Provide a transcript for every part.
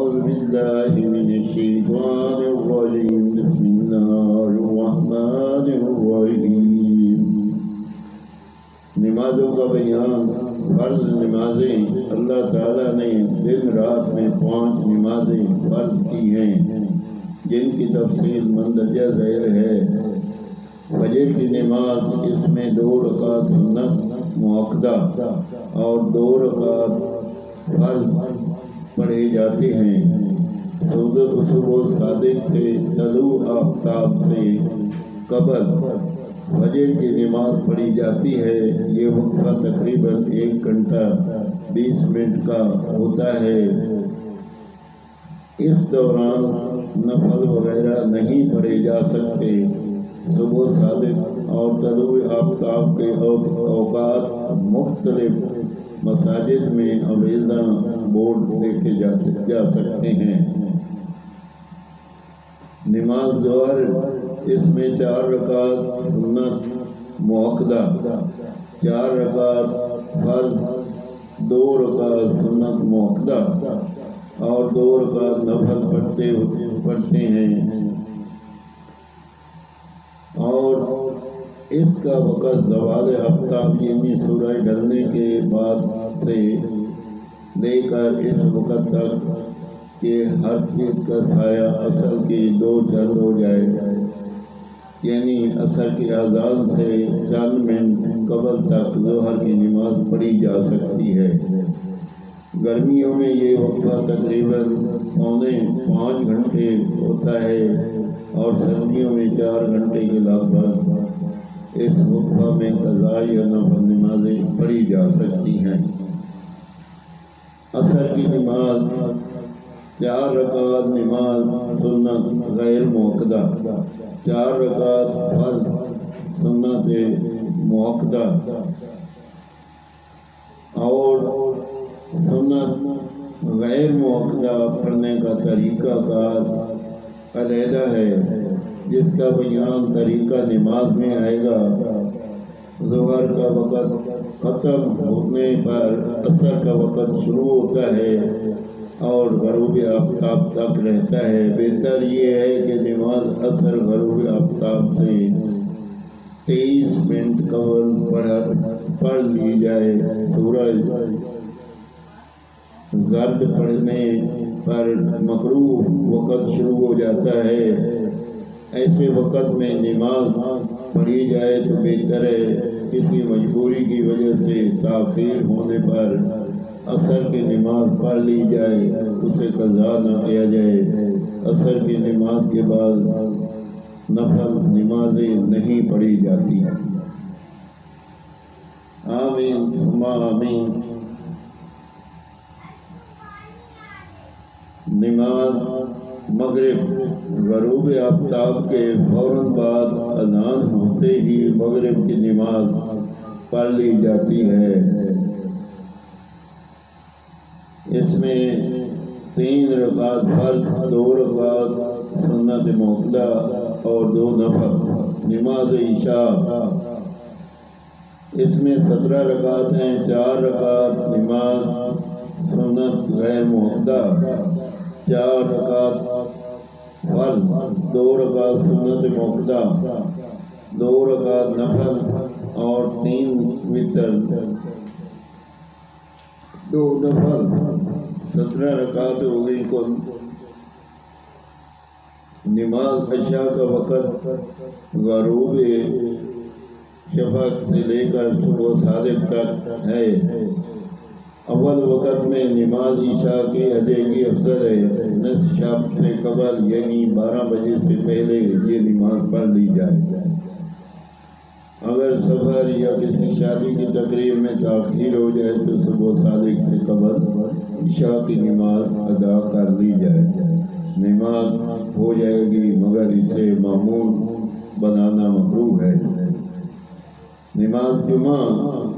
أعوذ بالله من الشيطان الرجيم بسم الله الرحمن الرحیم۔ نمازوں کا بیان۔ فرض نمازیں اللہ تعالیٰ نے دن رات میں 5 نمازیں فرض کی ہیں، جن کی تفصیل مندرجہ ذیل ہے۔ فجر کی نماز، اس میں 2 رکعت سنت مؤکدہ اور 2 رکعت فرض پڑھے جاتے ہیں۔ صبح صادق سے طلوع آفتاب سے قبل فجر کی نماز پڑھی جاتی ہے۔ یہ وقفہ تقریباً 1 گھنٹہ 20 منٹ کا ہوتا ہے۔ اس دوران نفل وغیرہ نہیں پڑھے جا سکتے۔ صبح صادق اور طلوع آفتاب کے اوقات مختلف مساجد میں علیحدہ بورڈ دیکھے جا سکتے ہیں۔ نماز ظہر، اس میں 4 رکعت سنت مؤکدہ، 4 رکعت فرض، 2 رکعت سنت مؤکدہ اور 2 رکعت نفل پڑھتے ہیں، اور اس کا وقت زوال آفتاب یعنی سورج ڈھلنے کے بعد سے لے کر اس وقت تک کہ ہر چیز کا سایہ عصر کی 2 چند ہو جائے، یعنی عصر کی اذان سے چند منٹ قبل تک ظہر کی نماز پڑھی جا سکتی ہے۔ گرمیوں میں یہ وقفہ تقریباً 4.25 گھنٹے ہوتا ہے اور سردیوں میں 4 گھنٹے کے لگ بھگ اس وقفہ میں قضاء یا نفل نمازیں پڑھی جا سکتی ہیں۔ عصر کی نماز، 4 رکعت نماز سنت غیر مؤکدہ، 4 رکعت فرض سنت مؤکدہ اور سنت غیر مؤکدہ پڑھنے کا طریقہ کار علیحدہ ہے، جس کا بیان طریقہ نماز میں آئے گا۔ ظہر کا وقت ختم ہونے پر عصر کا وقت شروع ہوتا ہے اور غروب آفتاب تک رہتا ہے۔ بہتر یہ ہے کہ نماز عصر غروب آفتاب سے 23 منٹ قبل پڑھ لی جائے۔ سورج زرد پڑنے پر مکروہ وقت شروع ہو جاتا ہے۔ ایسے وقت میں نماز پڑھی جائے تو بہتر ہے۔ کسی مجبوری کی وجہ سے تاخیر ہونے پر عصر کی نماز پڑھ لی جائے، اسے قضا نہ کیا جائے۔ عصر کی نماز کے بعد نفل نمازیں نہیں پڑھی جاتی۔ آمین ثم آمین۔ نماز مغرب، غروب آفتاب کے فوراً بعد اذان ہوتے ہی مغرب کی نماز پڑھ لی جاتی ہے۔ اس میں 3 رکعت فرض، 2 رکعت سنت مؤکدہ اور 2 نفل۔ نماز عشاء، اس میں 17 رکعت ہیں، 4 رکعت نماز سنت غیر مؤکدہ، 4 رکعت فرض، 2 رکعت سنت مؤکدہ، 2 رکعت نفل اور 3 وتر، 2 نفل، 17 رکعت ہو گئی کل۔ نماز عشاء کا وقت غروب شفق سے لے کر صبح صادق تک ہے۔ اول وقت میں نماز عشاء کی ادائیگی افضل ہے۔ نصف شب سے قبل یعنی 12 بجے سے پہلے یہ نماز پڑھ لی جائے۔ اگر سفر یا کسی شادی کی تقریب میں تاخیر ہو جائے تو صبح صادق سے قبل عشاء کی نماز ادا کر لی جائے۔ نماز ہو جائے گی مگر اسے معمول بنانا مکروہ ہے۔ نماز جمعہ،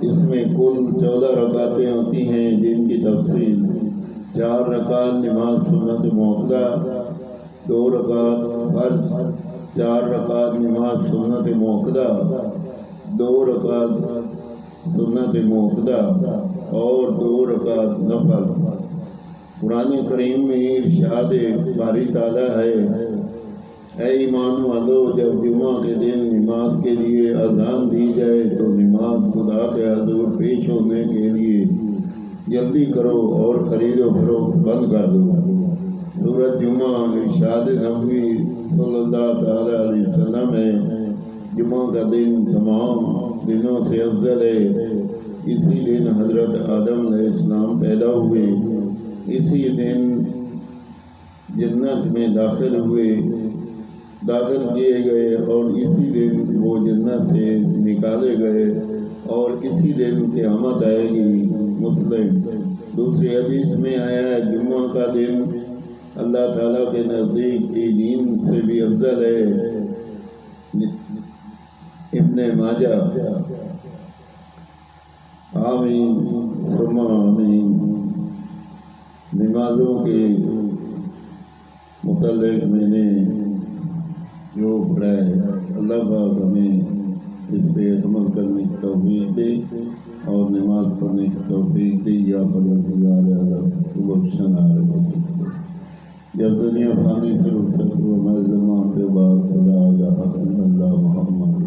اس میں کل 14 رکعتیں ہوتی ہیں، جن کی تفصیل 4 رکعت نماز سنت مؤکدہ، 2 رکعت فرض، 4 رکعت نماز سنت مؤکدہ، 2 رکعت سنت مؤکدہ اور 2 رکعت نفل۔ قرآن کریم میں ارشاد باری تعالیٰ ہے، اے ایمان والو، جب جمعہ کے دن نماز کے لیے اذان دی جائے تو نماز خدا کے حضور پیش ہونے کے لیے جلدی کرو اور خرید و فروخت بند کر دو۔ سورۃ جمعہ ارشاد نبوی صلی اللہ تعالیٰ علیہ وسلم ہے، جمعہ کا دن تمام دنوں سے افضل ہے۔ اسی دن حضرت آدم علیہ السلام پیدا ہوئے، اسی دن جنت میں داخل کیے گئے اور اسی دن وہ جنت سے نکالے گئے اور اسی دن قیامت آئے گی۔ مسلم دوسری حدیث میں آیا ہے، جمعہ کا دن اللہ تعالیٰ کے نزدیک کی دین سے بھی افضل ہے۔ ابن ماجہ۔ آمین ثم آمین۔ نمازوں کے متعلق میں نے جو پڑھا ہے، اللہ پاک ہمیں اس پہ عمل کرنے کی توفیق دے اور نماز پڑھنے کی توفیق دے، یا پروردگار عالم تو بخشن آ رہے جب دنیا فانی سے رخصت ہو، میں زمان کے بعد خدا الہ الا اللہ محمد